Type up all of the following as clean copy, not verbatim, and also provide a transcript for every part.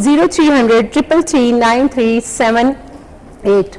0300-333-9378।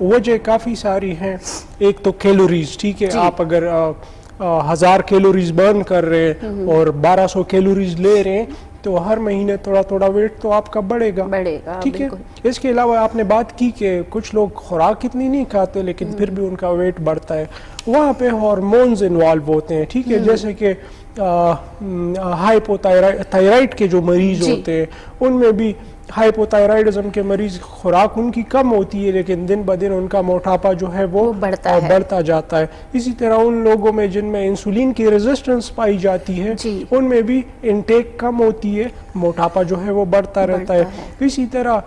وجہ کافی ساری ہیں. ایک تو کیلوریز, ٹھیک ہے, آپ اگر 1000 کیلوریز برن کر رہے ہیں اور 1200 کیلوریز لے رہے ہیں تو ہر مہینے تھوڑا تھوڑا ویٹ تو آپ کا بڑھے گا, ٹھیک ہے. اس کے علاوہ آپ نے بات کی کہ کچھ لوگ خوراک اتنی نہیں کھاتے لیکن پھر بھی ان کا ویٹ بڑھتا ہے. وہاں پہ ہارمونز انوالو ہوتے ہیں, ٹھیک ہے, جیسے کہ ہائپوتھائرائڈ کے جو مریض ہوتے ہیں ان میں بھی ہائپوتھائرائڈزم کے مریض خوراک ان کی کم ہوتی ہے لیکن دن بدن ان کا موٹاپا جو ہے وہ بڑھتا جاتا ہے. اسی طرح ان لوگوں میں جن میں انسولین کی ریزسٹنس پائی جاتی ہے ان میں بھی انٹیک کم ہوتی ہے, موٹاپا جو ہے وہ بڑھتا رہتا ہے. اسی طرح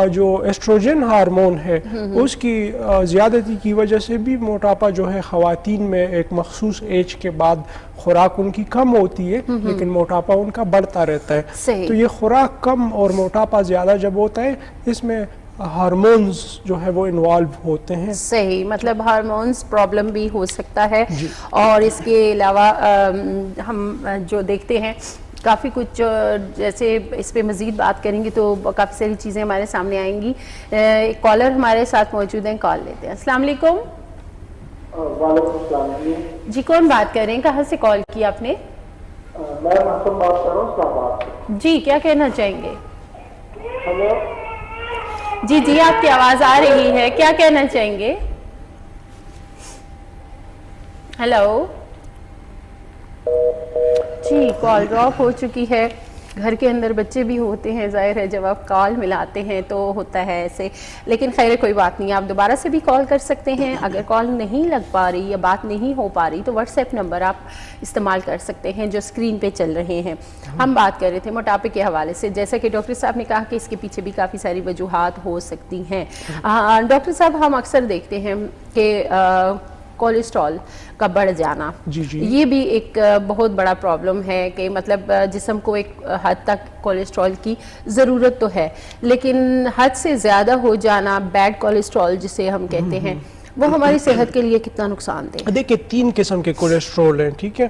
جو ایسٹروجن ہارمون ہے اس کی زیادتی کی وجہ سے بھی موٹاپا جو ہے خواتین میں ایک مخصوص ایج کے بعد خوراک ان کی کم ہوتی ہے لیکن موٹاپا ان کا بڑھتا رہتا ہے. تو یہ خوراک کم اور موٹاپا زیادہ جب ہوتا ہے اس میں ہارمونز جو ہے وہ انوالو ہوتے ہیں. صحیح, مطلب ہارمونز پرابلم بھی ہو سکتا ہے. اور اس کے علاوہ ہم جو دیکھتے ہیں کافی کچھ, جیسے اس پہ مزید بات کریں گے تو کافی ساری چیزیں ہمارے سامنے آئیں گی. ایک کالر ہمارے ساتھ موجود ہیں, کال لیتے ہیں. السلام علیکم. وعلیکم السلام. جی کون بات کر رہے ہیں, کہاں سے کال کی آپ نے؟ میں محسن بات کر رہا ہوں اسلام آباد سے. جی کیا کہنا چاہیں گے؟ ہلو. جی آپ کی آواز آ رہی ہے, کیا کہنا چاہیں گے؟ ہیلو. جی کال ڈراپ ہو چکی ہے. گھر کے اندر بچے بھی ہوتے ہیں, ظاہر ہے جب آپ کال ملاتے ہیں تو ہوتا ہے ایسے, لیکن خیر کوئی بات نہیں, آپ دوبارہ سے بھی کال کر سکتے ہیں. اگر کال نہیں لگ پا رہی یا بات نہیں ہو پا رہی تو واٹس ایپ نمبر آپ استعمال کر سکتے ہیں جو اسکرین پہ چل رہے ہیں. ہم بات کر رہے تھے موٹاپے کے حوالے سے, جیسا کہ ڈاکٹر صاحب نے کہا کہ اس کے پیچھے بھی کافی ساری وجوہات ہو سکتی ہیں. ڈاکٹر صاحب ہم اکثر دیکھتے ہیں کہ کولیسٹرول کا بڑھ جانا, یہ بھی ایک بہت بڑا پرابلم ہے کہ مطلب جسم کو ایک حد تک کولیسٹرول کی ضرورت تو ہے لیکن حد سے زیادہ ہو جانا, بیڈ کولیسٹرول جسے ہم کہتے ہیں, وہ ہماری صحت کے لیے کتنا نقصان دہ ہے؟ دیکھیں 3 قسم کے کولیسٹرول ہیں, ٹھیک ہے.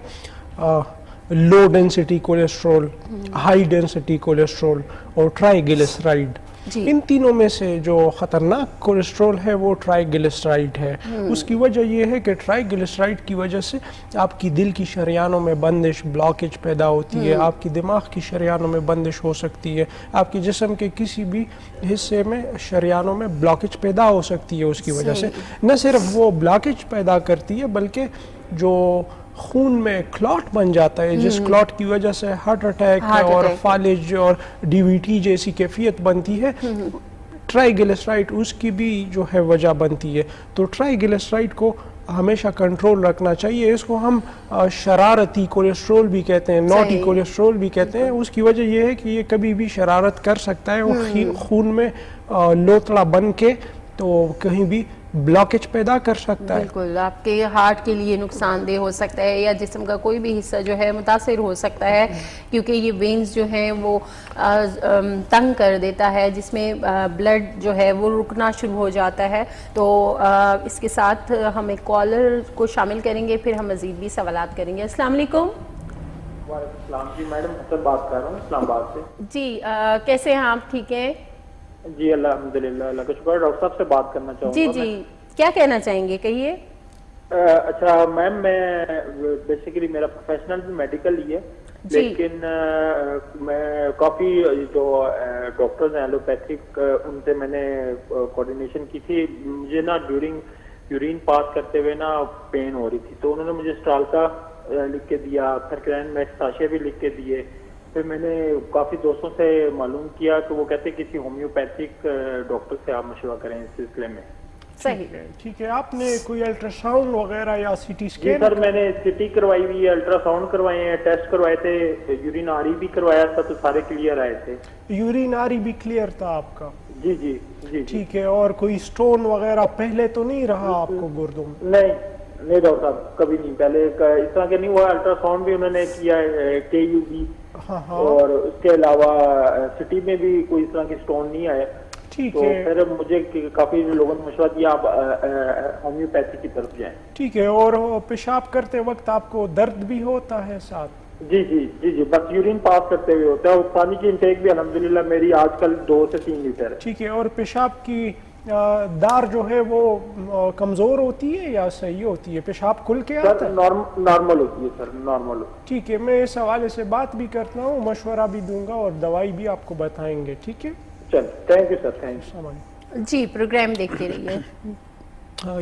Low density cholesterol, high density cholesterol اور ٹرائی گلیسرائڈ. ان تینوں میں سے جو خطرناک کولیسٹرول ہے وہ ٹرائی گلیسرائڈ ہے. اس کی وجہ یہ ہے کہ ٹرائی گلیسرائڈ کی وجہ سے آپ کی دل کی شریانوں میں بندش, بلاکیج پیدا ہوتی ہے, آپ کی دماغ کی شریانوں میں بندش ہو سکتی ہے, آپ کے جسم کے کسی بھی حصے میں شریانوں میں بلاکیج پیدا ہو سکتی ہے. اس کی وجہ سے نہ صرف وہ بلاکیج پیدا کرتی ہے بلکہ جو خون میں کلاٹ بن جاتا ہے, جس کلاٹ کی وجہ سے ہارٹ اٹیک اور فالج اور ڈی وی ٹی جیسی کیفیت بنتی ہے, ٹرائی گلیسرائڈ اس کی بھی جو ہے وجہ بنتی ہے. تو ٹرائی گلیسرائڈ کو ہمیشہ کنٹرول رکھنا چاہیے. اس کو ہم شرارتی کولیسٹرول بھی کہتے ہیں, نوٹی کولیسٹرول بھی کہتے ہیں. اس کی وجہ یہ ہے کہ یہ کبھی بھی شرارت کر سکتا ہے, وہ خون میں لوتڑا بن کے تو کہیں بھی بلاکیج پیدا کر سکتا ہے. بالکل, آپ کے ہارٹ کے لیے نقصان دہ ہو سکتا ہے یا جسم کا کوئی بھی حصہ جو ہے متاثر ہو سکتا ہے کیونکہ یہ وینز جو ہیں وہ تنگ کر دیتا ہے, جس میں بلڈ جو ہے وہ رکنا شروع ہو جاتا ہے. تو اس کے ساتھ ہم ایک کالر کو شامل کریں گے, پھر ہم مزید بھی سوالات کریں گے. السلام علیکم. وعلیکم السلام. جی میڈم حسن بات کر رہا ہوں اسلام آباد سے. جی کیسے ہیں آپ, ٹھیک ہیں؟ جی الحمدللہ, اللہ کا شکر. ڈاکٹر صاحب سے بات کرنا چاہوں گا. جی کیا کہنا چاہیں گے, کہیے. اچھا میم, میں بیسیکلی میرا پروفیشنل بھی میڈیکل ہی ہے لیکن میں کافی جو ڈاکٹرز ہیں ایلوپیتھک ان سے میں نے کوآرڈینیشن کی تھی. مجھے نا ڈیورنگ یورین پاس کرتے ہوئے نا پین ہو رہی تھی, تو انہوں نے مجھے اسٹرالکا لکھ کے دیا, تھرکرین میکس ساشے بھی لکھ کے دیے. پھر میں نے کافی دوستوں سے معلوم کیا کہ وہ کہتے ہیں کسی ہومیوپیتھک ڈاکٹر سے آپ مشورہ کریں اس سلسلے میں. صحیح, ٹھیک ہے. آپ نے کوئی الٹرا ساؤنڈ وغیرہ یا سی ٹی اسکین؟ جی سر, میں نے سی ٹی کروائی ہوئی ہے, الٹرا ساؤنڈ کروائے ہیں, ٹیسٹ کروائے تھے, یورین آری بھی کروایا تھا, تو سارے کلیئر آئے تھے. یورین آری بھی کلیئر تھا آپ کا؟ جی جی جی. ٹھیک ہے. اور کوئی اسٹون وغیرہ پہلے تو نہیں رہا آپ کو گردوں میں؟ نہیں ڈاکٹر صاحب, کبھی نہیں. پہلے اس طرح کے نہیں ہوا. الٹرا ساؤنڈ بھی انہوں نے کیا ہے, کے یو بھی, اور اس کے علاوہ سٹی میں بھی کوئی اس طرح کے اسٹون نہیں آئے. ٹھیک تو ہے. پھر مجھے کافی لوگوں نے مشورہ دیا آپ ہومیوپیتھی کی طرف جائیں. ٹھیک ہے. اور پیشاب کرتے وقت آپ کو درد بھی ہوتا ہے ساتھ؟ جی جی جی جی, بس یورین پاس کرتے ہوئے ہوتا ہے. اور پانی کی انٹیک بھی الحمدللہ میری آج کل 2 سے 3 لیٹر ہے. ٹھیک ہے. اور پیشاب کی دار جو ہے وہ کمزور ہوتی ہے یا صحیح ہوتی ہے؟ پیشاب کھل کے سر آتا ہے؟ نارمل ہوتی ہے سر، نارمل ہوتی ہے. ٹھیک ہے، میں اس حوالے سے بات بھی کرتا ہوں، مشورہ بھی دوں گا اور دوائی بھی آپ کو بتائیں گے. ٹھیک ہے، چل thank you sir, thank you. السلام علیکم. جی پروگرام دیکھتے رہیے.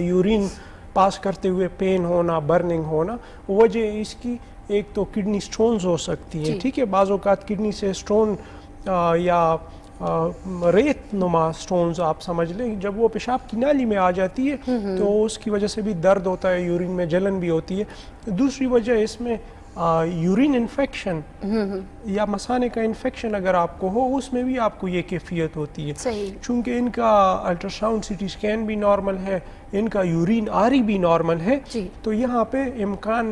یورین پاس کرتے ہوئے پین ہونا، برننگ ہونا، وجہ اس کی ایک تو کڈنی سٹونز ہو سکتی ہیں. ٹھیک ہے، بعض اوقات کڈنی سے سٹون یا ریت نما سٹونز آپ سمجھ لیں، جب وہ پیشاب کی نالی میں آ جاتی ہے تو اس کی وجہ سے بھی درد ہوتا ہے، یورین میں جلن بھی ہوتی ہے. دوسری وجہ اس میں یورین انفیکشن یا مثانے کا انفیکشن اگر آپ کو ہو، اس میں بھی آپ کو یہ کیفیت ہوتی ہے. چونکہ ان کا ultrasound C T scan بھی نارمل ہے، ان کا یورین آری بھی نارمل ہے، تو یہاں پہ امکان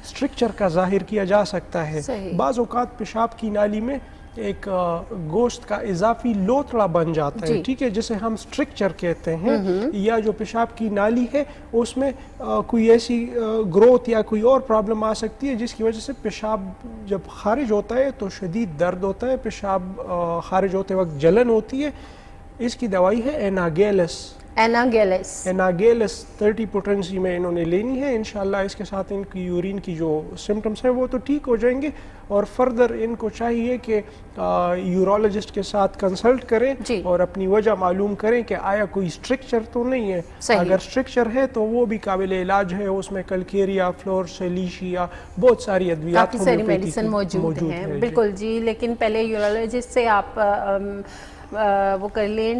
اسٹرکچر کا ظاہر کیا جا سکتا ہے. بعض اوقات پیشاب کی نالی میں ایک گوشت کا اضافی لوتڑا بن جاتا ہے. ٹھیک ہے، جسے ہم اسٹرکچر کہتے ہیں، یا جو پیشاب کی نالی ہے اس میں کوئی ایسی گروتھ یا کوئی اور پرابلم آ سکتی ہے جس کی وجہ سے پیشاب جب خارج ہوتا ہے تو شدید درد ہوتا ہے، پیشاب خارج ہوتے وقت جلن ہوتی ہے. اس کی دوائی ہے اناگیلس 30 پوٹنسی میں انہوں نے لینی ہے. انشاءاللہ اس کے ساتھ ان کی یورین کی جو سمٹمز ہیں وہ تو ٹھیک ہو جائیں گے، اور فردر ان کو چاہیے کہ یورولوجسٹ کے ساتھ کنسلٹ کریں اور اپنی وجہ معلوم کریں کہ آیا کوئی اسٹرکچر تو نہیں ہے. اگر اسٹرکچر ہے تو وہ بھی قابل علاج ہے، اس میں کلکیریا، فلور سیلیشیا، بہت ساری ادویات کافی ساری میڈیسن موجود ہیں. بالکل جی، لیکن پہلے یورولوجسٹ سے آپ وہ کر لیں،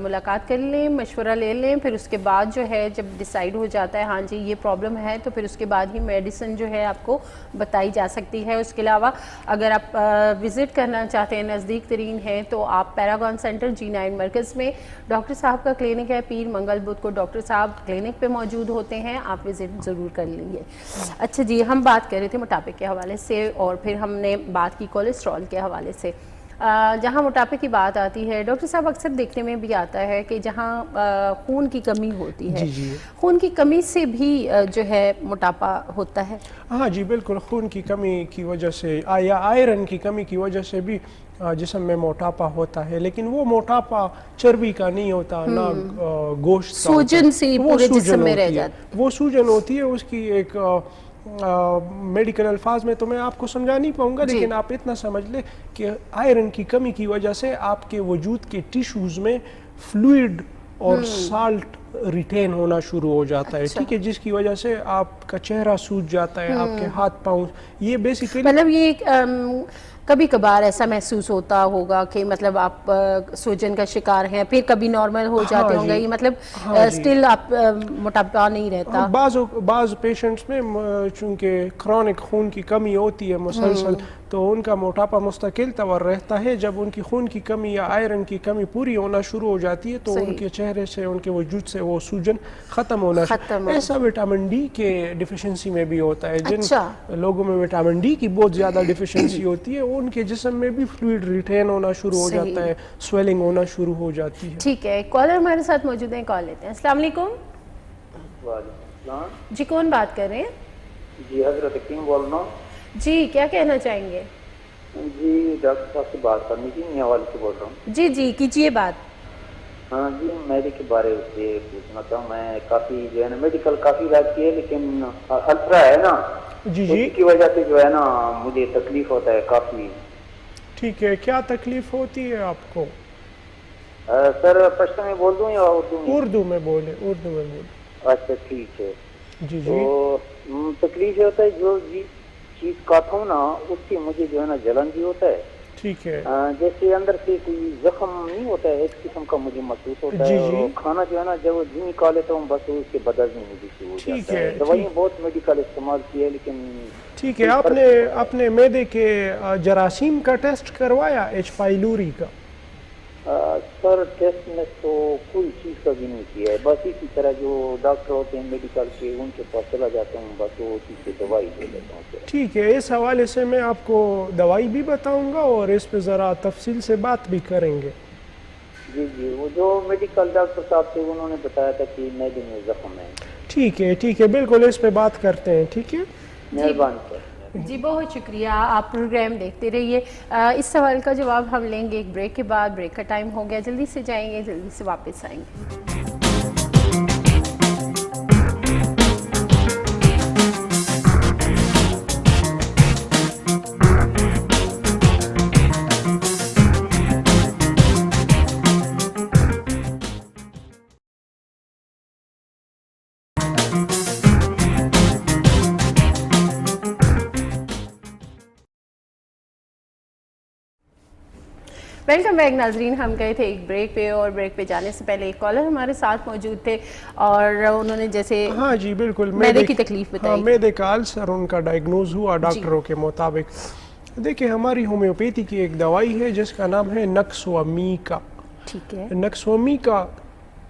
ملاقات کر لیں، مشورہ لے لیں، پھر اس کے بعد جو ہے جب ڈیسائیڈ ہو جاتا ہے ہاں جی یہ پرابلم ہے تو پھر اس کے بعد ہی میڈیسن جو ہے آپ کو بتائی جا سکتی ہے. اس کے علاوہ اگر آپ وزٹ کرنا چاہتے ہیں، نزدیک ترین ہے، تو آپ پیراگون سینٹر G9 مرکز میں ڈاکٹر صاحب کا کلینک ہے. پیر منگل بدھ کو ڈاکٹر صاحب کلینک پہ موجود ہوتے ہیں، آپ وزٹ ضرور کر لیں گے. اچھا جی، ہم بات کر رہے تھے موٹاپے کے حوالے سے، اور پھر ہم نے بات کی کولیسٹرول کے حوالے سے. جہاں موٹاپے کی بات آتی ہے ڈاکٹر صاحب، اکثر دیکھنے میں بھی آتا ہے کہ جہاں خون کی کمی ہوتی ہے، خون کی کمی سے بھی جو ہے موٹاپا ہوتا ہے. ہاں جی بالکل، خون کی کمی کی وجہ سے یا آئرن کی کمی کی وجہ سے بھی جسم میں موٹاپا ہوتا ہے، لیکن وہ موٹاپا چربی کا نہیں ہوتا، نہ گوشت کا، سوجن سی پورے جسم میں رہ جاتی، وہ سوجن ہوتی ہے. اس کی ایک میڈیکل الفاظ میں تو میں آپ کو سمجھا نہیں پاؤں گا، لیکن آپ اتنا سمجھ لیں کہ آئرن کی کمی کی وجہ سے آپ کے وجود کے ٹیشوز میں فلوئڈ اور سالٹ ریٹین ہونا شروع ہو جاتا ہے. ٹھیک ہے، جس کی وجہ سے آپ کا چہرہ سوج جاتا ہے، آپ کے ہاتھ پاؤں، یہ بیسیکلی مطلب یہ کبھی کبھار ایسا محسوس ہوتا ہوگا کہ مطلب آپ سوجن کا شکار ہیں، پھر کبھی نارمل ہو جاتے ہوں گے، یہ مطلب سٹل آپ موٹاپا نہیں رہتا. بعض پیشنٹس میں چونکہ کرونک خون کی کمی ہوتی ہے مسلسل، تو ان کا موٹاپا مستقل طور رہتا ہے. جب ان کی خون کی کمی یا آئرن کی کمی پوری ہونا شروع ہو جاتی ہے تو ان کے چہرے سے، ان کے وجود سے وہ سوجن ختم ہونا شروع. ایسا وٹامن ڈی کے ڈیفیشنسی میں بھی ہوتا ہے. جن لوگوں میں وٹامن ڈی کی بہت زیادہ ڈیفیشنسی ہوتی ہے ان کے جسم میں بھی فلوئڈ ریٹین ہونا شروع ہو جاتا ہے، سویلنگ ہونا شروع ہو جاتی ہے. ٹھیک ہے، کالر ہمارے ساتھ موجود ہیں، کال لیتے ہیں. السلام علیکم. وعلیکم السلام جی، کون بات کر رہے ہیں؟ جی حضرت حکیم بول رہا ہوں. جی، کیا کہنا چاہیں گے؟ جی ڈاکٹر صاحب سے بات کرنی تھی، میں حوالے سے بول رہا ہوں. جی جی کیجیے بات. ہاں جی، میرے کے بارے سے پوچھنا تھا. میں کافی جو ہے نا میڈیکل کافی علاج کی ہے، لیکن الٹرا ہے نا اس کی وجہ سے جو ہے نا مجھے تکلیف ہوتا ہے کافی. ٹھیک ہے، کیا تکلیف ہوتی ہے آپ کو؟ سر پشتو میں بول دوں یا اردو میں؟ اردو میں بولے، اردو میں بولے. اچھا ٹھیک ہے. جی تو تکلیف یہ ہوتا ہے جو چیز کھاتا ہوں نا اس سے مجھے جو ہے نا جلن بھی ہوتا ہے. ٹھیک ہے، جیسے اندر سے کوئی زخم نہیں ہوتا ہے، ایک قسم کا مجھے محسوس ہوتا ہے. اور کھانا جو ہے نا جب جی نکال لیتا ہوں بس اس کے بدل میں مجھے شروع ہو جاتا ہے. دوائیں بہت میڈیکل استعمال کی ہے لیکن ٹھیک ہے. آپ نے اپنے معدے کے جراثیم کا ٹیسٹ کروایا، ایچ پائلوری کا؟ سر ٹیسٹ میں تو کوئی چیز کا بھی نہیں کیا ہے، بس اسی طرح جو ڈاکٹر ہوتے ہیں میڈیکل کے ان کے پاس چلا جاتا ہوں، بس وہ چیز سے دوائی دے لیتا ہوں. ٹھیک ہے، اس حوالے سے میں آپ کو دوائی بھی بتاؤں گا اور اس پہ ذرا تفصیل سے بات بھی کریں گے. جی جی، وہ جو میڈیکل ڈاکٹر صاحب تھے انہوں نے بتایا تھا کہ معدے میں زخم ہے. ٹھیک ہے ٹھیک ہے، بالکل اس پہ بات کرتے ہیں. ٹھیک ہے، مہربانی سر. جی بہت شکریہ, آپ پروگرام دیکھتے رہیے. اس سوال کا جواب ہم لیں گے ایک بریک کے بعد. بریک کا ٹائم ہو گیا, جلدی سے جائیں گے, جلدی سے واپس آئیں گے. ویلکم بیک ناظرین, ہم گئے تھے ایک بریک پہ, اور بریک پہ جانے سے پہلے ایک کالر ہمارے ساتھ موجود تھے, اور انہوں نے جیسے ہاں جی بالکل میدے کی تکلیف بتائی. ہاں میدے کا السر ان کا ڈائگنوز ہوا ڈاکٹروں کے مطابق. دیکھیں ہماری ہومیوپیتھی کی ایک دوائی ہے جس کا نام ہے نکسومیکا. ٹھیک ہے, نکسومیکا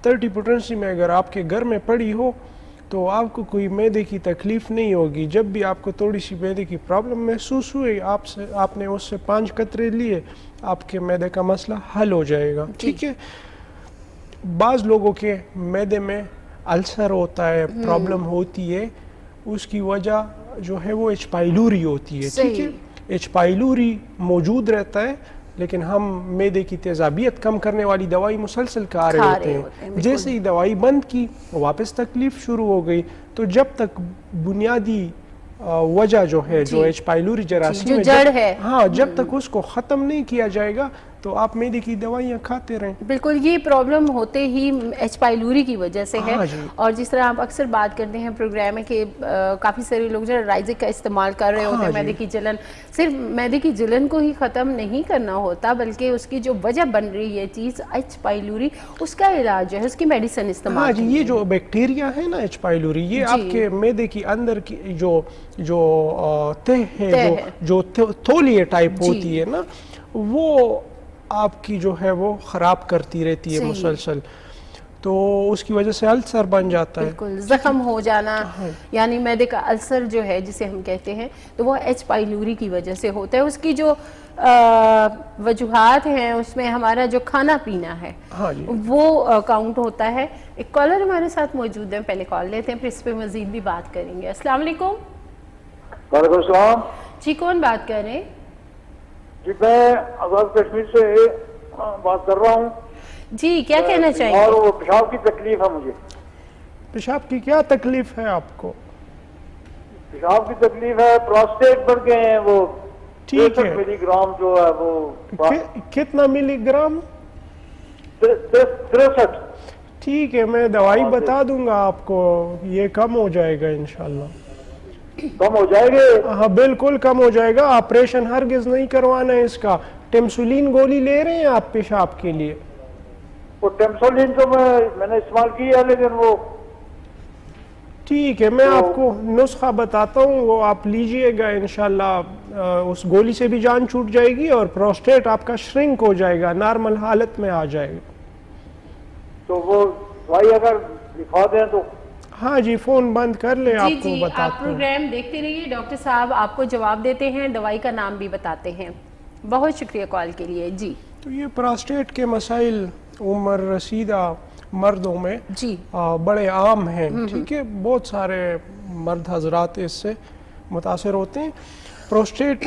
30 پوٹنسی میں اگر آپ کے گھر میں پڑی ہو تو آپ کو کوئی میدے کی تکلیف نہیں ہوگی. جب بھی آپ کو تھوڑی سی میدے کی پرابلم محسوس ہوئی, آپ نے اس سے 5 قطرے لیے, آپ کے میدے کا مسئلہ حل ہو جائے گا. ٹھیک ہے. بعض لوگوں کے میدے میں السر ہوتا ہے, پرابلم ہوتی ہے, اس کی وجہ جو ہے وہ ایچ پائلوری ہوتی ہے. ٹھیک ہے, ایچ پائلوری موجود رہتا ہے, لیکن ہم میدے کی تیزابیت کم کرنے والی دوائی مسلسل کھا رہے ہوتے ہیں. جیسے ہی دوائی بند کی واپس تکلیف شروع ہو گئی. تو جب تک بنیادی وجہ جو ہے جو ایچ پائلوری جراثیم جو جڑ ہے, ہاں جب تک اس کو ختم نہیں کیا جائے گا تو آپ میدے کی دوائیاں کھاتے رہیں. بالکل, یہ پرابلم ہوتے ہی ایچ پائلوری کی وجہ سے ہے. اور جس طرح آپ اکثر بات کرتے ہیں پروگرام میں کہ کافی سارے لوگ جو رائزک کا استعمال کر رہے ہوتے ہیں, میدے کی جلن, صرف میدے کی جلن کو ہی ختم نہیں کرنا ہوتا بلکہ اس کی جو وجہ بن رہی ہے چیز ایچ پائلوری, اس کا علاج جو ہے اس کی میڈیسن استعمال. ہاں جی, یہ جو بیکٹیریا ہے نا ایچ پائلوری, یہ آپ کے میدے کی اندر کی جو تہ ہے, جو تھولیے ٹائپ ہوتی ہے نا, وہ آپ کی جو ہے وہ خراب کرتی رہتی ہے مسلسل, تو اس کی وجہ سے السر بن جاتا ہے. بالکل, زخم ہو جانا, یعنی میدے کا السر جو ہے جسے ہم کہتے ہیں, تو وہ ایچ پائلوری کی وجہ سے ہوتا ہے. اس کی جو وجوہات ہیں اس میں ہمارا جو کھانا پینا ہے وہ کاؤنٹ ہوتا ہے. ایک کالر ہمارے ساتھ موجود ہیں, پہلے کال لیتے ہیں پھر اس پہ مزید بھی بات کریں گے. السلام علیکم. وعلیکم السلام. جی کون بات کر رہے ہیں؟ جی میں آزاد کشمیر سے بات کر رہا ہوں. جی کیا کہنا چاہیں گے؟ اور وہ پیشاب کی تکلیف ہے مجھے. پیشاب کی کیا تکلیف ہے آپ کو؟ پیشاب کی تکلیف ہے, پراسٹیٹ بڑھ گئے ہیں, وہ 63 ملی گرام جو ہے وہ. کتنا ملی گرام؟ 63. ٹھیک ہے, میں دوائی بتا دوں گا آپ کو, یہ کم ہو جائے گا انشاءاللہ. کم ہو جائے گے؟ ہاں بالکل کم ہو جائے گا. آپریشن ہرگز نہیں کروانا ہے اس کا. ٹیمسولین گولی لے رہے ہیں آپ پیشاب کے لیے؟ وہ ٹیمسولین تو میں نے استعمال کی ہے, لیکن وہ ٹھیک ہے, میں آپ کو نسخہ بتاتا ہوں, وہ آپ لیجئے گا انشاءاللہ. اس گولی سے بھی جان چھوٹ جائے گی اور پروسٹیٹ آپ کا شرنک ہو جائے گا, نارمل حالت میں آ جائے گا. تو وہ دوائی اگر لکھا دیں تو؟ ہاں جی, فون بند کر لیں, آپ کو بتاتا ہوں. آپ پروگرام دیکھتے رہیے, ڈاکٹر صاحب آپ کو جواب دیتے ہیں, دوائی کا نام بھی بتاتے ہیں. بہت شکریہ کال کے لیے. جی تو یہ پراسٹیٹ کے مسائل عمر رسیدہ مردوں میں بڑے عام ہیں. ٹھیک ہے, بہت سارے مرد حضرات اس سے متاثر ہوتے ہیں. پروسٹیٹ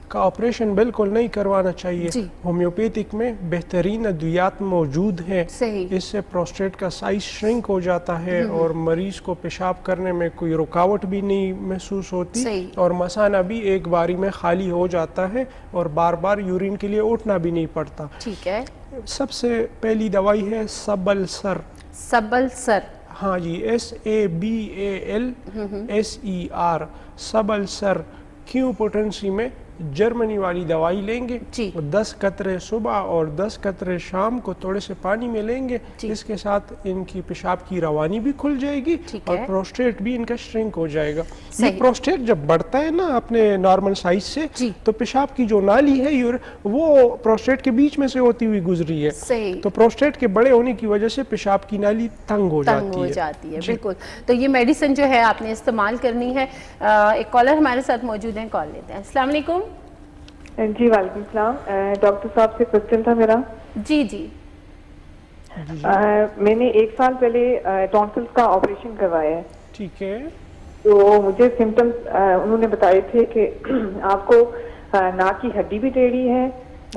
کا آپریشن بالکل نہیں کروانا چاہیے. ہومیوپیتھک میں بہترین ادویات موجود ہیں, اس سے پروسٹیٹ کا سائز شرنک ہو جاتا ہے اور مریض کو پیشاب کرنے میں کوئی رکاوٹ بھی نہیں محسوس ہوتی, اور مثانہ بھی ایک باری میں خالی ہو جاتا ہے اور بار بار یورین کے لیے اٹھنا بھی نہیں پڑتا. ٹھیک ہے. سب سے پہلی دوائی ہے سبل سر. سبل سر, ہاں جی, SABALSER, سبل سر. کیو پوٹنسی میں جرمنی والی دوائی لیں گے, 10 قطرے صبح اور 10 قطرے شام کو تھوڑے سے پانی میں لیں گے. اس کے ساتھ ان کی پیشاب کی روانی بھی کھل جائے گی اور پروسٹیٹ بھی ان کا شرنک ہو جائے گا. یہ پروسٹیٹ جب بڑھتا ہے نا اپنے نارمل سائز سے, تو پیشاب کی جو نالی ہے وہ پروسٹیٹ کے بیچ میں سے ہوتی ہوئی گزری ہے, تو پروسٹیٹ کے بڑے ہونے کی وجہ سے پیشاب کی نالی تنگ ہو جاتی ہے. بالکل, تو یہ میڈیسن جو ہے آپ نے استعمال کرنی ہے. ایک کالر ہمارے ساتھ موجود ہیں, کال لیتے ہیں. السلام علیکم. جی وعلیکم السلام. ڈاکٹر صاحب سے کوشچن تھا میرا. جی جی. میں نے 1 سال پہلے ٹونسلز کا آپریشن کروایا ہے. ٹھیک ہے. تو مجھے سمٹمس انہوں نے بتائے تھے کہ آپ کو ناک کی ہڈی بھی ٹیڑھی ہے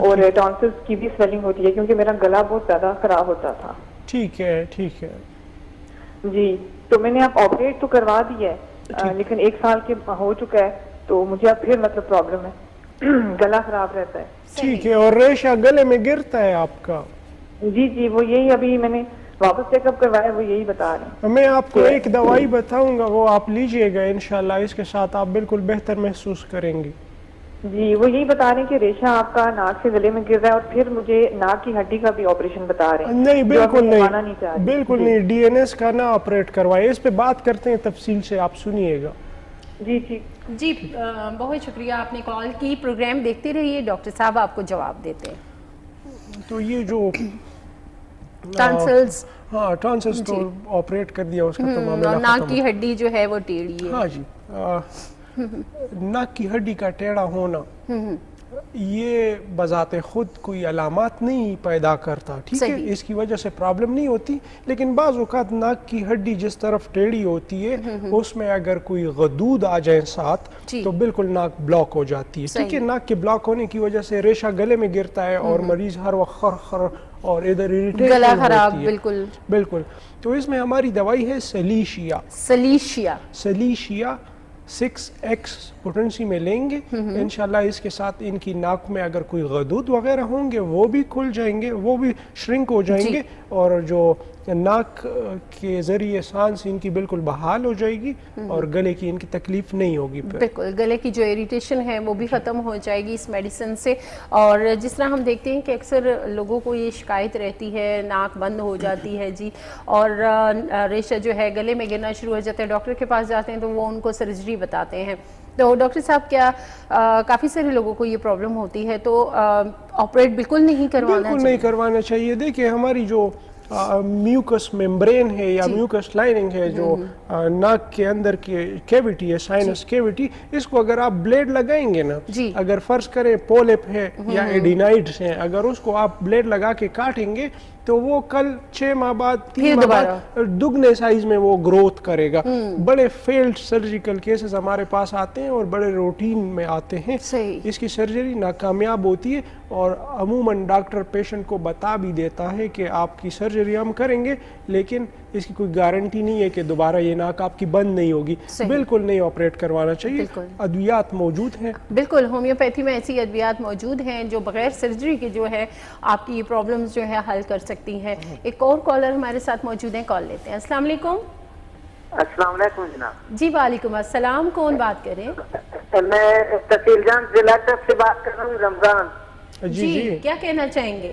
اور ٹانسلز کی بھی سویلنگ ہوتی ہے کیونکہ میرا گلا بہت زیادہ خراب ہوتا تھا. ٹھیک ہے ٹھیک ہے جی تو میں نے اب آپریٹ تو کروا دی ہے لیکن 1 سال کے ہو چکا ہے تو مجھے اب پھر مطلب پرابلم ہے گلا خراب رہتا ہے. ٹھیک ہے. اور ریشہ گلے میں گرتا ہے آپ کا؟ جی وہ یہی ابھی میں نے واپس چیک اپ کروایا وہ یہی بتا رہے ہیں. میں آپ کو ایک دوائی بتاؤں گا وہ آپ لیجئے گا انشاءاللہ اس کے ساتھ آپ بالکل بہتر محسوس کریں گے. جی وہ یہی بتا رہے ہیں کہ ریشہ آپ کا ناک سے گلے میں گر رہا ہے اور پھر مجھے ناک کی ہڈی کا بھی آپریشن بتا رہے ہیں. نہیں بالکل نہیں بالکل نہیں ڈی این ایس کا نہ آپریٹ کروائے. اس پہ بات کرتے ہیں تفصیل سے آپ سنیے گا. جی ٹھیک. جی بہت شکریہ آپ نے کال کی. پروگرام دیکھتے رہیے ڈاکٹر صاحب آپ کو جواب دیتے ہیں. تو یہ جو ٹانسلز ہاں ٹانسلز تو آپریٹ کر دیا اس کا تو معاملہ ناک کی ہڈی جو ہے وہ ٹیڑھی ہے. ہاں جی ناک کی ہڈی کا ٹیڑھا ہونا یہ بذات خود کوئی علامات نہیں پیدا کرتا. ٹھیک ہے اس کی وجہ سے پرابلم نہیں ہوتی لیکن بعض اوقات ناک کی ہڈی جس طرف ٹیڑھی ہوتی ہے اس میں اگر کوئی غدود آ جائے ساتھ تو بالکل ناک بلاک ہو جاتی ہے. ٹھیک ہے ناک کے بلاک ہونے کی وجہ سے ریشہ گلے میں گرتا ہے اور مریض ہر وقت خر خر اور ادھر اریٹیشن گلا خراب. بالکل. تو اس میں ہماری دوائی ہے سلیشیا 6x پوٹنسی میں لیں گے انشاءاللہ. اس کے ساتھ ان کی ناک میں اگر کوئی غدود وغیرہ ہوں گے وہ بھی کھل جائیں گے, وہ بھی شرنک ہو جائیں گے اور جو ناک کے ذریعے سانس ان کی بالکل بحال ہو جائے گی اور گلے کی ان کی تکلیف نہیں ہوگی. بالکل گلے کی جو اریٹیشن ہے وہ بھی ختم ہو جائے گی اس میڈیسن سے. اور جس طرح ہم دیکھتے ہیں کہ اکثر لوگوں کو یہ شکایت رہتی ہے ناک بند ہو جاتی ہے جی اور ریشہ جو ہے گلے میں گرنا شروع ہو جاتا ہے. ڈاکٹر کے پاس جاتے ہیں تو وہ ان کو سرجری بتاتے ہیں. تو ڈاکٹر صاحب کیا کافی سارے لوگوں کو یہ پرابلم ہوتی ہے تو آپریٹ بالکل نہیں کروانا چاہیے. دیکھیں ہماری جو میوکس ممبرین ہے یا میوکس لائننگ ہے جو ناک کے اندر کی کیویٹی ہے سائنس کیویٹی, اس کو اگر آپ بلیڈ لگائیں گے نا اگر فرض کریں پولپ ہے یا ایڈینائڈز ہیں اگر اس کو آپ بلیڈ لگا کے کاٹیں گے تو وہ کل 6 ماہ بعد 3 ماہ بعد دگنے سائز میں وہ گروتھ کرے گا. بڑے فیلڈ سرجیکل کیسز ہمارے پاس آتے ہیں اور بڑے روٹین میں آتے ہیں. اس کی سرجری ناکامیاب ہوتی ہے اور عموماً ڈاکٹر پیشنٹ کو بتا بھی دیتا ہے کہ آپ کی سرجری ہم کریں گے لیکن اس کی کوئی گارنٹی نہیں ہے کہ دوبارہ یہ ناک آپ کی بند نہیں ہوگی. بالکل نہیں آپریٹ کروانا چاہیے. ادویات موجود ہیں بالکل ہومیوپیتھی میں ایسی ادویات موجود ہیں جو بغیر سرجری کے جو ہے آپ کی پرابلمز جو ہے حل کر سکتی ہیں. ایک اور کالر ہمارے ساتھ موجود ہیں, کال لیتے ہیں. السلام علیکم. السلام علیکم جناب. جی وعلیکم السلام. کون بات کریں؟ میں تفصیل جان ضلع سے بات کر رہا ہوں. رمضان جی کیا کہنا چاہیں گے؟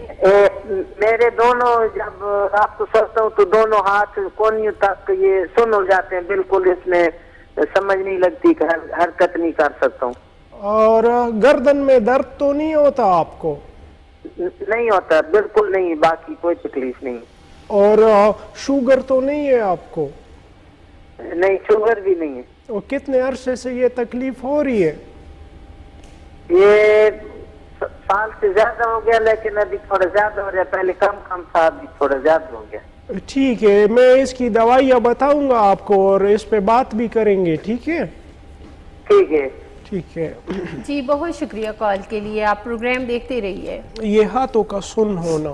میرے دونوں جب رات کو سوتا ہوں تو دونوں ہاتھ کونیوں تک یہ سن ہو جاتے ہیں, بالکل اس میں سمجھ نہیں لگتی کہ حرکت نہیں کر سکتا ہوں. اور گردن میں درد تو نہیں ہوتا آپ کو؟ نہیں ہوتا بالکل نہیں, باقی کوئی تکلیف نہیں. اور شوگر تو نہیں ہے آپ کو؟ نہیں شوگر بھی نہیں ہے. اور کتنے عرصے سے یہ تکلیف ہو رہی ہے؟ یہ سال سے زیادہ ہو گیا لیکن ابھی تھوڑا زیادہ ہو رہا ہے, پہلے کم تھا ابھی تھوڑا زیادہ ہو گیا. ٹھیک ہے میں اس کی دوائیاں بتاؤں گا آپ کو اور اس پہ بات بھی کریں گے. ٹھیک ہے ٹھیک ہے ٹھیک ہے جی بہت شکریہ کال کے لیے. آپ پروگرام دیکھتے رہیے. یہ ہاتھوں کا سن ہونا,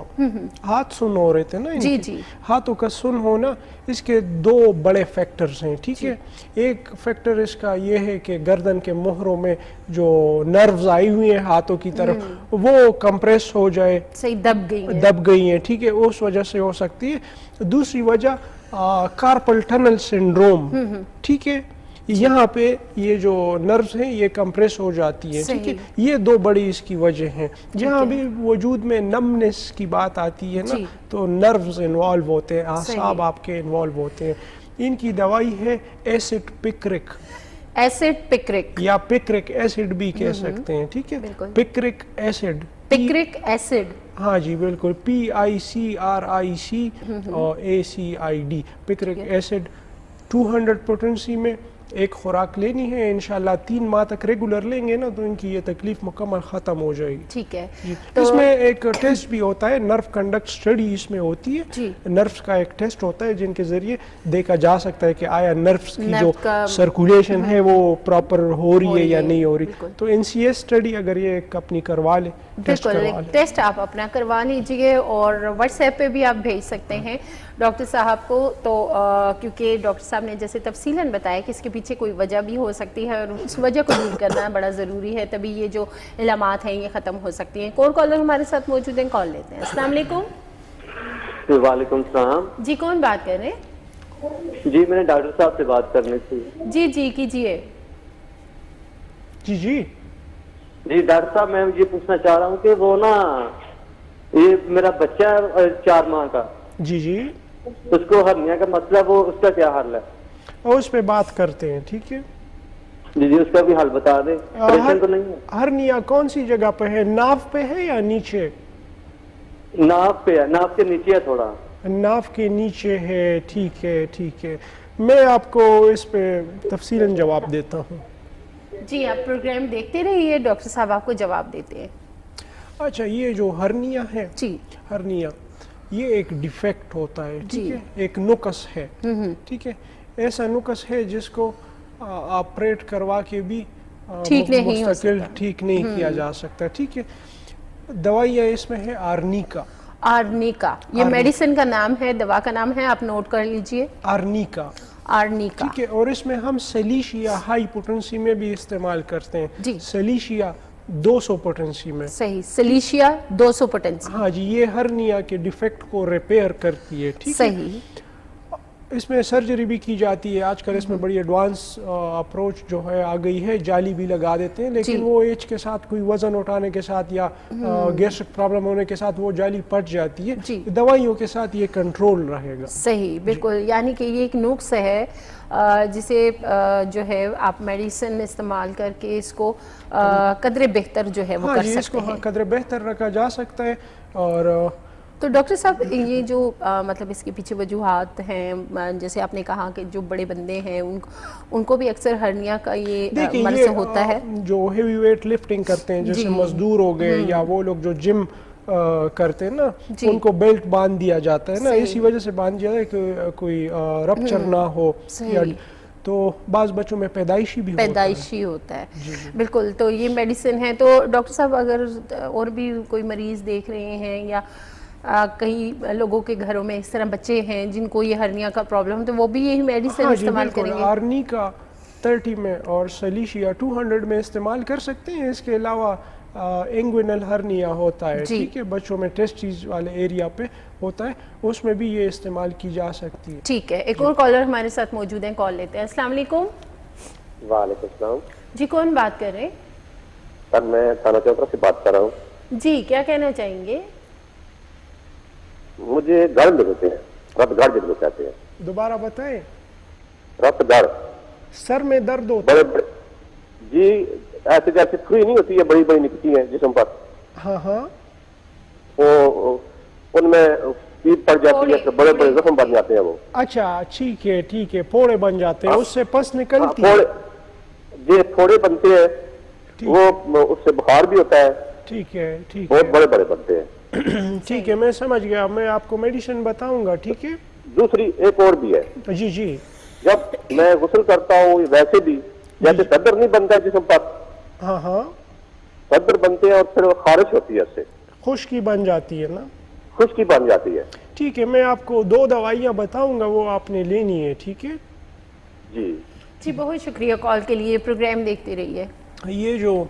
ہاتھ سن ہو رہے تھے نا جی ہاتھوں کا سن ہونا, اس کے 2 بڑے فیکٹرز ہیں. ٹھیک ہے ایک فیکٹر اس کا یہ ہے کہ گردن کے مہروں میں جو نروز آئی ہوئی ہیں ہاتھوں کی طرف وہ کمپریس ہو جائے, دب گئی ہیں. ٹھیک ہے اس وجہ سے ہو سکتی ہے. دوسری وجہ کارپل ٹنل سنڈروم. ٹھیک ہے یہاں پہ یہ جو نروز ہیں یہ کمپریس ہو جاتی ہے. ٹھیک ہے یہ 2 بڑی اس کی وجہ ہیں. جہاں بھی وجود میں نمنس کی بات آتی ہے نا تو نروز انوالو ہوتے ہیں, اعصاب آپ کے انوالو ہوتے ہیں. ان کی دوائی ہے ایسڈ پکرک یا پکرک ایسڈ بھی کہہ سکتے ہیں. ٹھیک ہے پکرک ایسڈ ہاں جی بالکل PICRIC اور ACID پکرک ایسڈ 200 پوٹنسی میں ایک خوراک لینی ہے انشاءاللہ 3 ماہ تک ریگولر لیں گے نا تو ان کی یہ تکلیف مکمل ختم ہو جائے گی. ٹھیک ہے. اس میں ایک ٹیسٹ بھی ہوتا ہے, نرو کنڈکٹ اسٹڈی اس میں ہوتی ہے. نروس کا ایک ٹیسٹ ہوتا ہے جن کے ذریعے دیکھا جا سکتا ہے کہ آیا نروس کی جو سرکولیشن ہے وہ پراپر ہو رہی ہے یا نہیں ہو رہی. تو NCS اسٹڈی اگر یہ ایک اپنی کروا لے, بالکل ٹیسٹ آپ اپنا کروا لیجئے اور واٹس ایپ پہ بھی آپ بھیج سکتے ہیں ڈاکٹر صاحب کو. تو کیونکہ ڈاکٹر صاحب نے جیسے تفصیلاً بتایا کہ اس کے پیچھے کوئی وجہ بھی ہو سکتی ہے اور اس وجہ کو دور کرنا بڑا ضروری ہے, تبھی یہ جو علامات ہیں یہ ختم ہو سکتی ہیں. کون کالر ہمارے ساتھ موجود ہیں, کال لیتے ہیں. السلام علیکم. وعلیکم السلام. جی کون بات کر رہے ہیں؟ جی میں نے ڈاکٹر صاحب سے بات کرنی تھی. جی کیجیے. جی ڈاکٹر صاحب میں یہ پوچھنا چاہ رہا ہوں کہ وہ نا یہ میرا بچہ ہے 4 ماہ کا, جی اس کو ہرنیا کا مسئلہ, وہ اس کا کیا حل ہے؟ اور اس پہ بات کرتے ہیں. ٹھیک ہے جی اس کا بھی حل بتا دیں. پریشان تو نہیں ہے؟ ہرنیا کون سی جگہ پہ ہے, ناف پہ ہے یا نیچے؟ ناف پہ ہے, ناف کے نیچے ہے تھوڑا. ناف کے نیچے ہے. ٹھیک ہے میں آپ کو اس پہ تفصیلاً جواب دیتا ہوں. جی آپ پروگرام دیکھتے رہیے, ڈاکٹر صاحب آپ کو جواب دیتے ہیں. اچھا یہ جو ہرنیا ہے, جی ہرنیا یہ ایک ڈیفیکٹ ہوتا ہے. ٹھیک ہے, ایک نقص ہے. ٹھیک ہے, ایسا نقص ہے جس کو آپریٹ کروا کے بھی مستقل ٹھیک نہیں کیا جا سکتا. ٹھیک ہے, دوائیاں اس میں ہے آرنیکا. آرنیکا یہ میڈیسن کا نام ہے, دوا کا نام ہے, آپ نوٹ کر لیجئے. آرنیکا. ٹھیک ہے, اور اس میں ہم سلیشیا ہائی پوٹنسی میں بھی استعمال کرتے ہیں. جی سلیشیا 200 پوٹنسی میں. صحیح, سلیشیا 200 پوٹنسی. ہاں جی, یہ ہرنیا کے ڈیفیکٹ کو ریپیئر کرتی ہے. ٹھیک ہے, صحیح. اس میں سرجری بھی کی جاتی ہے. آج کل اس میں بڑی ایڈوانس اپروچ جو ہے آ گئی ہے, جالی بھی لگا دیتے ہیں, لیکن وہ ایج کے ساتھ کوئی وزن اٹھانے کے ساتھ یا گیسٹرک پرابلم ہونے کے ساتھ وہ جالی پٹ جاتی ہے. دوائیوں کے ساتھ یہ کنٹرول رہے گا. صحیح, بالکل. یعنی کہ یہ ایک نقص ہے جسے جو ہے آپ میڈیسن استعمال کر کے اس کو قدر بہتر جو ہے وہ کر سکتے ہیں. قدر بہتر رکھا جا سکتا ہے. اور تو ڈاکٹر صاحب یہ جو مطلب اس کے پیچھے وجوہات ہیں, جیسے آپ نے کہا کہ جو بڑے بندے ہیں ان کو بھی اکثر ہرنیا کا یہ مرض ہوتا ہے. جو ہیوی ویٹ لفٹنگ کرتے ہیں, جیسے مزدور ہو گئے یا وہ لوگ جو جم کرتے ہیں نا, ان کو بیلٹ باندھ دیا جاتا ہے نا, اسی وجہ سے باندھ دیا ہے کہ کوئی رپچر نہ ہو. تو بعض بچوں میں پیدائشی ہوتا ہے. بالکل. تو یہ میڈیسن ہے. تو ڈاکٹر صاحب اگر اور بھی کوئی مریض دیکھ رہے ہیں یا کئی لوگوں کے گھروں میں اس طرح بچے ہیں جن کو یہ ہرنیا کا پرابلم, تو وہ بھی یہی میڈیسن استعمال کریں گے. آرنیکا 30 میں اور سلیشیا 200 میں استعمال کر سکتے ہیں. اس کے علاوہ انگوینل ہرنیا ہوتا ہے. ٹھیک ہے, بچوں میں ٹیسٹیز والے ایریا پہ ہوتا ہے, اس میں بھی یہ استعمال کی جا سکتی ہے. ٹھیک ہے, ایک اور کالر ہمارے ساتھ موجود ہیں, کال لیتے ہیں. السلام علیکم. وعلیکم السلام. جی کون بات کر رہے ہیں؟ سر میں تھانہ چوکرا سے بات کر رہا ہوں. جی کیا کہنا چاہیں گے؟ مجھے گرد ہوتے ہیں, رت گڑ جب کہتے ہیں. دوبارہ بتائیں. رت گڑ, سر میں درد ہوتا ہے. جی ایسے جیسے کھوئی نہیں ہوتی ہے, بڑی بڑی نکلتی ہیں جسم پر. ہاں وہ ان میں پیپ پڑ جاتی ہے, بڑے بڑے زخم بن جاتے ہیں وہ. اچھا ٹھیک ہے, پھوڑے بن جاتے ہیں, اس سے پس نکلتی ہے. جی پھوڑے بنتے ہیں, وہ اس سے بخار بھی ہوتا ہے. ٹھیک ہے, بہت بڑے بڑے بنتے ہیں. ٹھیک ہے, میں سمجھ گیا, میں آپ کو میڈیسن بتاؤں گا. ٹھیک ہے, دوسری ایک اور بھی ہے. جی جب میں غسل کرتا ہوں ویسے بھی جیسے صدر نہیں بنتا جسم پر. ہاں صدر بنتے ہیں اور پھر خارش ہوتی ہے, اس سے خشکی بن جاتی ہے نا. خشکی بن جاتی ہے. ٹھیک ہے, میں آپ کو 2 دوائیاں بتاؤں گا, وہ آپ نے لینی ہے. ٹھیک ہے جی بہت شکریہ کال کے لیے, پروگرام دیکھتے رہیے. یہ جو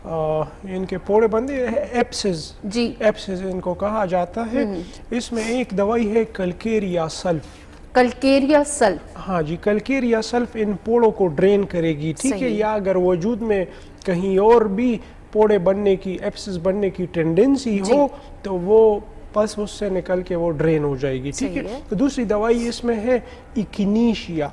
ان کے پھوڑے بندے ایپسز, ایپسز ان کو کہا جاتا ہے. اس میں ایک دوائی ہے کلکیریا سلف. کلکیریا سلف, ہاں جی, کلکیریا سلف ان پوڑوں کو ڈرین کرے گی. ٹھیک ہے, یا اگر وجود میں کہیں اور بھی پوڑے بننے کی, ایپسز بننے کی ٹینڈنسی ہو تو وہ پس اس سے نکل کے وہ ڈرین ہو جائے گی. ٹھیک ہے, تو دوسری دوائی اس میں ہے ایکینیشیا.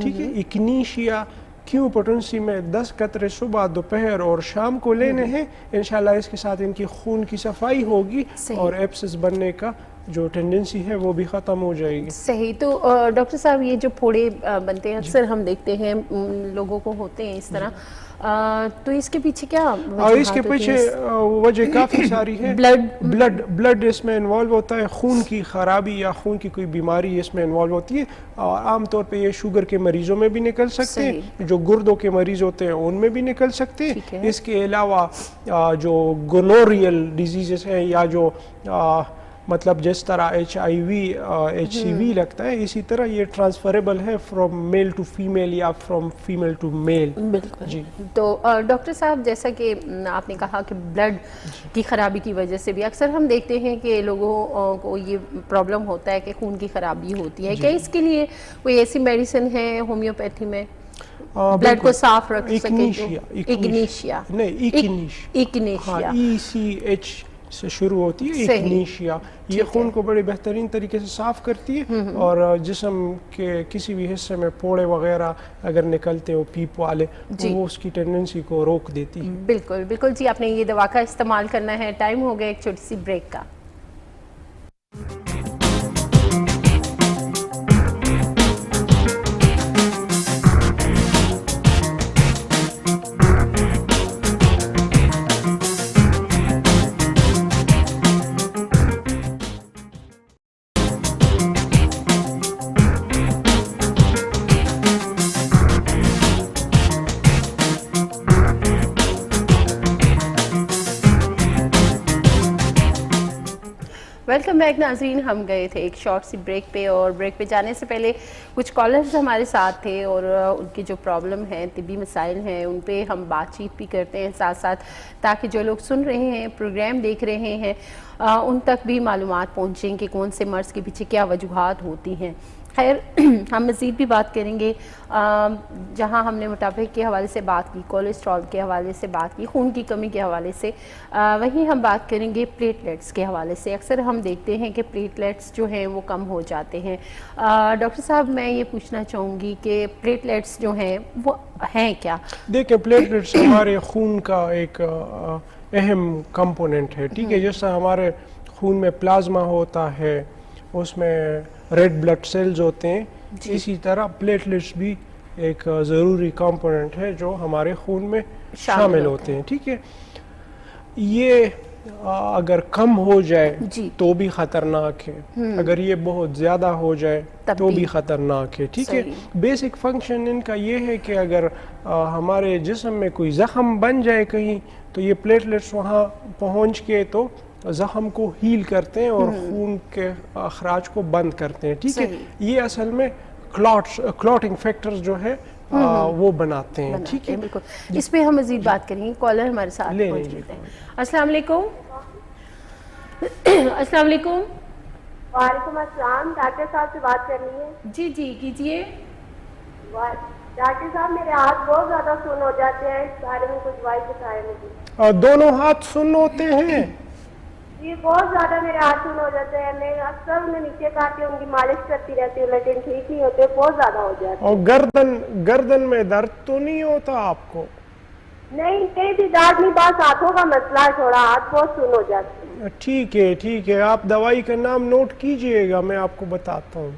ٹھیک ہے, ایکینیشیا کیو پوٹنسی میں 10 قطرے صبح, دوپہر اور شام کو لینے ہیں. انشاءاللہ اس کے ساتھ ان کی خون کی صفائی ہوگی اور ایپسز بننے کا جو ٹینڈنسی ہے وہ بھی ختم ہو جائے گی. صحیح. تو ڈاکٹر صاحب یہ جو پھوڑے بنتے ہیں اکثر ہم دیکھتے ہیں لوگوں کو ہوتے ہیں اس طرح, تو اس کے پیچھے کیا اس کے پیچھے وجہ کافی ساری ہے. بلڈ اس میں انوالو ہوتا ہے, خون کی خرابی یا خون کی کوئی بیماری اس میں انوالو ہوتی ہے, اور عام طور پہ یہ شوگر کے مریضوں میں بھی نکل سکتے ہیں, جو گردوں کے مریض ہوتے ہیں ان میں بھی نکل سکتے ہیں. اس کے علاوہ جو گونوریل ڈیزیزز ہیں یا جو مطلب جس طرح HCV لگتا ہے, اسی طرح یہ ٹرانسفریبل ہے فرام میل ٹو فیمیل یا فرام فیمیل ٹو میل. بالکل. جی. تو ڈاکٹر صاحب جیسا کہ آپ نے کہا کہ بلڈ کی خرابی کی وجہ سے بھی اکثر ہم دیکھتے ہیں کہ لوگوں کو یہ پرابلم ہوتا ہے کہ خون کی خرابی ہوتی ہے. کیا اس کے لیے کوئی ایسی میڈیسن ہے ہومیوپیتھی میں بلڈ کو صاف رکھ سکے؟ ایگنیشیا ECH سے شروع ہوتی ہے ایگنیشیا. یہ خون کو بڑے بہترین طریقے سے صاف کرتی ہے, اور جسم کے کسی بھی حصے میں پھوڑے وغیرہ اگر نکلتے ہو پیپ والے, وہ اس کی ٹینڈنسی کو روک دیتی ہے. بالکل بالکل. جی آپ نے یہ دوا کا استعمال کرنا ہے. ٹائم ہو گیا ایک چھوٹی سی بریک کا. ویلکم بیک ناظرین. ہم گئے تھے ایک شارٹ سی بریک پہ, اور بریک پہ جانے سے پہلے کچھ کالرز ہمارے ساتھ تھے, اور ان کی جو پرابلم ہے, طبی مسائل ہیں, ان پہ ہم بات چیت بھی کرتے ہیں ساتھ ساتھ, تاکہ جو لوگ سن رہے ہیں, پروگرام دیکھ رہے ہیں, ان تک بھی معلومات پہنچیں کہ کون سے مرض کے پیچھے کیا وجوہات ہوتی ہیں. خیر, ہم مزید بھی بات کریں گے. جہاں ہم نے موٹاپے کے حوالے سے بات کی, کولیسٹرول کے حوالے سے بات کی, خون کی کمی کے حوالے سے, وہیں ہم بات کریں گے پلیٹلیٹس کے حوالے سے. اکثر ہم دیکھتے ہیں کہ پلیٹلیٹس جو ہیں وہ کم ہو جاتے ہیں. ڈاکٹر صاحب میں یہ پوچھنا چاہوں گی کہ پلیٹلیٹس جو ہیں وہ ہیں کیا؟ دیکھیں, پلیٹلیٹس ہمارے خون کا ایک اہم کمپوننٹ ہے. ٹھیک ہے, جیسا ہمارے خون میں پلازما ہوتا ہے, اس میں ریڈ بلڈ سیلز ہوتے ہیں, اسی طرح پلیٹلیٹس بھی ایک ضروری کمپوننٹ ہے جو ہمارے خون میں شامل ہوتے ہیں. ٹھیک ہے, یہ اگر کم ہو جائے تو بھی خطرناک ہے, اگر یہ بہت زیادہ ہو جائے تو بھی خطرناک ہے. ٹھیک ہے, بیسک فنکشن ان کا یہ ہے کہ اگر ہمارے جسم میں کوئی زخم بن جائے کہیں, تو یہ پلیٹلیٹس وہاں پہنچ کے تو زخم کو ہیل کرتے ہیں اور خون کے اخراج کو بند کرتے ہیں. ٹھیک ہے, یہ اصل میں کلاٹنگ فیکٹرز جو ہے وہ بناتے ہیں. ٹھیک ہے, اس پہ ہم مزید بات کریں گے. کالر ہمارے ساتھ موجود ہیں. السلام علیکم. السلام علیکم. وعلیکم السلام. ڈاکٹر صاحب سے بات کرنی ہے. جی جی کیجیے. ڈاکٹر صاحب میرے ہاتھ بہت زیادہ سن ہو جاتے ہیں, اس بارے میں کچھ دوائی بتائیں مجھے. دونوں ہاتھ سن ہوتے ہیں؟ جی بہت زیادہ میرے ہاتھ سن ہو جاتے ہیں. میں اکثر انہیں نیچے کاٹ کے ان کی مالش کرتی رہتی ہوں, لیکن ٹھیک نہیں ہوتے, بہت زیادہ ہو جاتے. اور گردن میں درد تو نہیں ہوتا آپ کو؟ نہیں, کہیں بھی درد نہیں, بس ہاتھوں کا مسئلہ ہے, تھوڑا ہاتھ بہت سن ہو جاتے ہیں. ٹھیک ہے ٹھیک ہے, آپ دوائی کا نام نوٹ کیجئے گا, میں آپ کو بتاتا ہوں.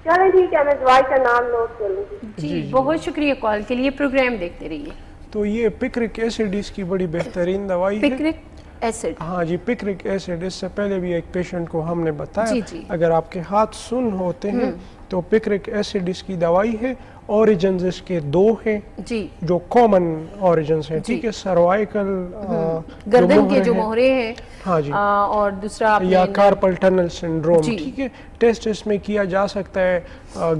چلیں ٹھیک ہے, میں دوائی کا نام نوٹ کر لوں گی. جی بہت شکریہ کال کے لیے. پروگرام دیکھتے رہیے. تو یہ پکرک ایسڈ اس کی بڑی بہترین دوائی ہے. پکرک ایسڈ؟ ہاں جی, پکرک ایسڈ. اس سے پہلے بھی ایک پیشنٹ کو ہم نے بتایا, اگر آپ کے ہاتھ سن ہوتے ہیں تو پکرک ایسڈ اس کی دوائی ہے. اوریجنز اس کے دو ہیں جو کامن اوریجنز ہیں. ٹھیک ہے, سروائیکل گردن کے جو مہرے ہیں, ہاں جی, اور دوسرا یا کارپل ٹنل سنڈروم. ٹھیک ہے, ٹیسٹ اس میں کیا جا سکتا ہے,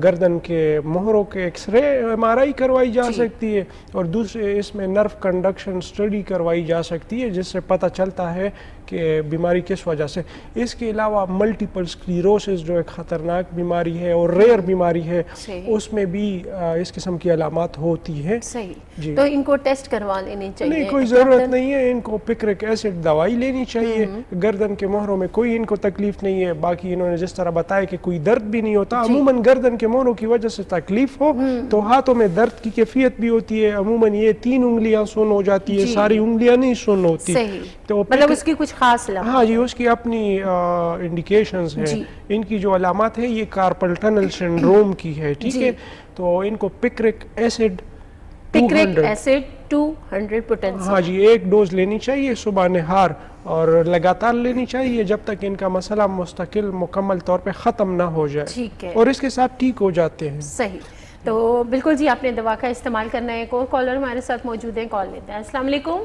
گردن کے مہروں کے ایکس رے MRI کروائی جا سکتی ہے, اور دوسرے اس میں نرو کنڈکشن اسٹڈی کروائی جا سکتی ہے, جس سے پتہ چلتا ہے کہ بیماری کس وجہ سے. اس کے علاوہ ملٹیپل اسکلیروسس جو ایک خطرناک بیماری ہے اور ریئر بیماری ہے, اس میں بھی اس قسم کی علامات ہوتی ہے. صحیح, تو ان کو ٹیسٹ کروا لینے چاہیے؟ نہیں, کوئی ضرورت نہیں ہے, ان کو پکرک ایسڈ دوائی لینی چاہیے. گردن کے مہروں میں کوئی ان کو تکلیف نہیں ہے. باقی انہوں نے جس طرح بتایا کہ کوئی درد بھی نہیں ہوتا. عموماً گردن کے مہروں کی وجہ سے تکلیف ہو تو ہاتھوں میں درد کی کیفیت بھی ہوتی ہے. عموماً یہ 3 انگلیاں سن ہو جاتی ہے, ساری انگلیاں نہیں سن ہوتی. تو مطلب اس کی کچھ خاص علامات؟ ہاں جی، اس کی اپنی انڈیکیشنز ہیں. ان کی جو علامات ہے یہ کارپل ٹنل سنڈروم کی ہے. ٹھیک ہے، تو ان کو پکرک ایسڈ 200 پوٹنسی، ہاں جی، 1 ڈوز لینی چاہیے صبح نہار، اور لگاتار لینی چاہیے جب تک ان کا مسئلہ مستقل مکمل طور پہ ختم نہ ہو جائے. ٹھیک ہے، اور اس کے ساتھ ٹھیک ہو جاتے ہیں. صحیح. تو بالکل جی، آپ نے دوا کا استعمال کرنا ہے. ایک اور کالر ہمارے ساتھ موجود ہیں، کال لیتے ہیں. السلام علیکم.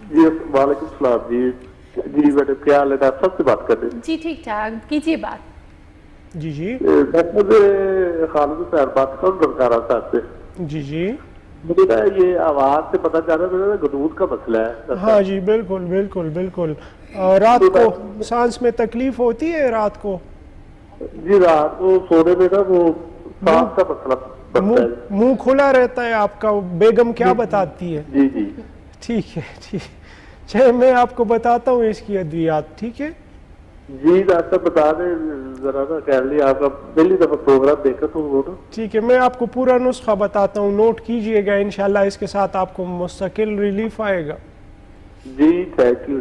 جی وعلیکم السلام. جی میڈم کیا حال ہے؟ ڈاکٹر صاحب سے بات کر رہے ہیں؟ جی ٹھیک ٹھاک، کیجیے بات. جی ڈاکٹر خالد صاحب بات کروں درکارا صاحب سے. جی مجھے نا یہ آواز سے پتہ چل رہا ہے غدود کا مسئلہ ہے. ہاں جی، بالکل. رات کو سانس میں تکلیف ہوتی ہے رات کو؟ جی رات کو سونے میں نا وہ سانس کا مسئلہ بنتا ہے. منہ کھلا رہتا ہے آپ کا. بیگم کیا بتاتی ہے؟ جی ٹھیک ہے. چلے میں آپ کو بتاتا ہوں اس کی ادویات. ٹھیک ہے جی ڈاکٹر بتا دیں ذرا نا. کہہ لیا آپ کا پہلی دفعہ پروگرام دیکھا تو وہ نا. ٹھیک ہے، میں آپ کو پورا نسخہ بتاتا ہوں، نوٹ کیجئے گا. انشاءاللہ اس کے ساتھ آپ کو مستقل ریلیف آئے گا. جی تھینک یو.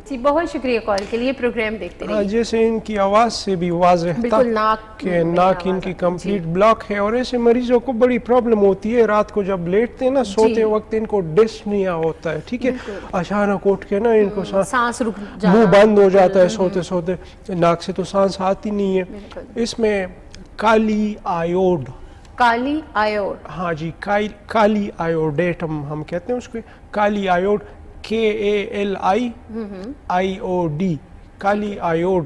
جی بہت شکریہ کال کے لیے. پروگرام دیکھتے رہیے. جیسے ان کی آواز سے بھی واضح تھا بالکل کہ ناک ان کی کمپلیٹ بلاک ہے. اور ایسے مریضوں کو بڑی پرابلم ہوتی ہے رات کو جب لیٹتے ہیں نا سوتے وقت ان کو ڈسنیا ہوتا ہے. ٹھیک ہے، اچانک اٹھ کے نا ان کو سانس رک جانا، منہ بند ہو جاتا ہے سوتے ناک سے تو سانس آتی نہیں ہے. اس میں کالی آیوڈ، ہاں جی، کالی آیوڈیٹم ہم کہتے ہیں اس کو. کالی آیوڈ KALIIOD، کالی آیوڈ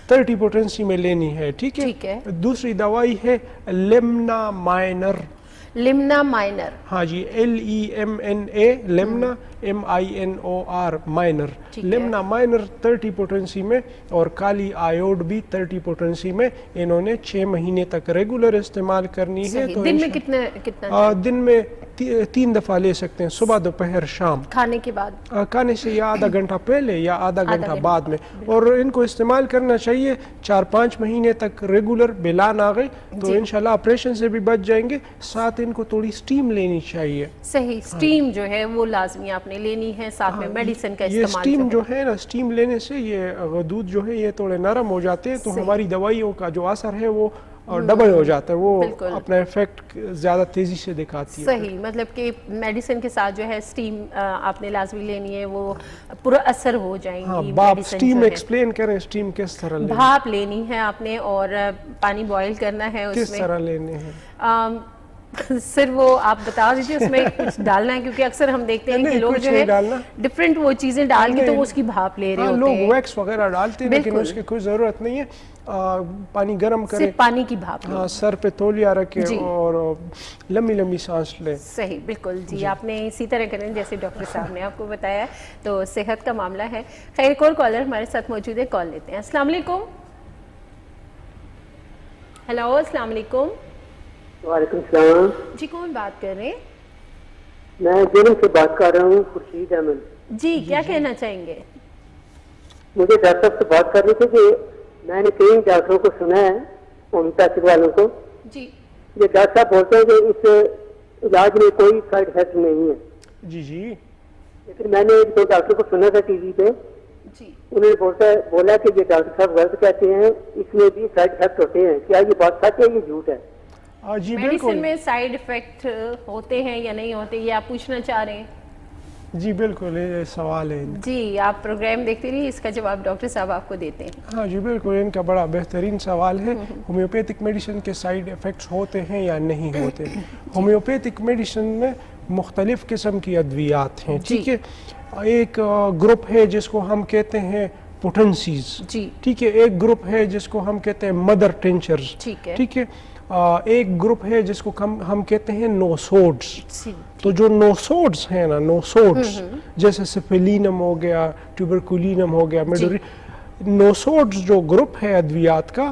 30 پوٹنسی میں لینی ہے. ٹھیک ہے. دوسری دوائی ہے لیمنا مائنر. ہاں جی، LEMNA Lemna MINOR minor. Lemna minor 30 potency میں، اور کالی آیوڈ بھی 30 پوٹنسی میں. انہوں نے 6 مہینے تک ریگولر استعمال کرنی ہے. تو دن میں کتنا؟ دن میں 3 دفعہ لے سکتے ہیں، صبح دوپہر شام. کھانے کے بعد؟ کھانے سے یا آدھا گھنٹہ پہلے یا آدھا گھنٹہ بعد میں. اور ان کو استعمال کرنا چاہیے 4-5 مہینے تک ریگولر بلا ناغے. تو انشاءاللہ آپریشن سے بھی بچ جائیں گے. ساتھ ان کو تھوڑی سٹیم لینی چاہیے. صحیح، سٹیم جو ہے وہ لازمی آپ نے لینی ہے. ساتھ میں میڈیسن کا یہ استعمال سٹیم جو ہے نا، سٹیم لینے سے یہ غدود جو ہے یہ تھوڑے نرم ہو جاتے ہیں. تو ہماری دوائیوں کا جو اثر ہے وہ ڈبل ہو جاتا ہے. وہ اپنا ایفیکٹ زیادہ تیزی سے دکھاتی ہے. صحیح، مطلب کہ میڈیسن کے ساتھ جو ہے سٹیم آپ نے لازمی لینی ہے، وہ پورا اثر ہو جائیں گی. باپ سٹیم ایکسپلین کریں، سٹیم کس طرح لینی ہے؟ بھاپ لینی ہے آپ نے، اور پانی بوائل کرنا ہے. اس میں کس طرح لینے ہیں؟ سر وہ آپ بتا دیجیے. اس میں کچھ ڈالنا ہے؟ کیونکہ اکثر ہم دیکھتے ہیں کہ لوگ جو ہے ڈفرینٹ وہ چیزیں ڈال کے تو اس کی بھاپ لے رہے ہوتے ہیں. لوگ ویکس وغیرہ ڈالتے ہیں لیکن اس کی کوئی ضرورت نہیں ہے. پانی گرم کریں، صرف پانی کی بھاپ. ہاں، سر پہ تولیہ رکھیں اور لمبی سانس لیں. صحیح، بالکل. جی آپ نے اسی طرح کریں جیسے ڈاکٹر صاحب نے آپ کو بتایا. تو صحت کا معاملہ ہے. خیر، ایک اور کالر ہمارے ساتھ موجود ہے، کال لیتے ہیں. السلام علیکم. ہیلو، السلام علیکم. وعلیکم السلام. جی کون بات کر رہے ہیں؟ میں جنوب سے بات کر رہا ہوں، خورشید احمد. جی کیا کہنا چاہیں گے؟ مجھے ڈاکٹر صاحب سے بات کرنی تھی کہ میں نے کئی ڈاکٹروں کو سنا ہے، ہومیوپیتھک والوں کو. جی یہ ڈاکٹر صاحب بولتے ہیں کہ اس علاج میں کوئی سائڈ افیکٹ نہیں ہے. جی لیکن میں نے 2 ڈاکٹر کو سنا تھا ٹی وی پہ. انہوں نے بولا کہ یہ ڈاکٹر صاحب غلط کہتے ہیں، اس میں بھی سائڈ افیکٹ ہوتے ہیں. کیا یہ بات سچ ہے، یہ جھوٹ ہے؟ جی میڈیسن میں سائیڈ ایفیکٹ ہوتے ہیں یا نہیں ہوتے، یہ آپ پوچھنا چاہ رہے ہیں؟ جی بالکل، یہ سوال ہے. جی آپ پروگرام دیکھتے رہیے، اس کا جواب ڈاکٹر صاحب آپ کو دیتے ہیں. ہاں جی بالکل، ان کا بڑا بہترین سوال ہے. ہومیوپیتھک میڈیسن کے سائیڈ ایفیکٹس ہوتے ہیں یا نہیں ہوتے؟ ہومیوپیتھک میڈیسن میں مختلف قسم کی ادویات ہیں. ٹھیک ہے، ایک گروپ ہے جس کو ہم کہتے ہیں پوٹنسیز. ٹھیک ہے، ایک گروپ ہے جس کو ہم کہتے ہیں مدر ٹینچرز. ٹھیک ہے، ایک گروپ ہے جس کو ہم کہتے ہیں نوسوڈز. تو جو نوسوڈز ہیں نا، نوسوڈز جیسے سپیلینم ہو گیا، ٹیوبرکولینم ہو گیا، نوسوڈز جو گروپ ہے ادویات کا،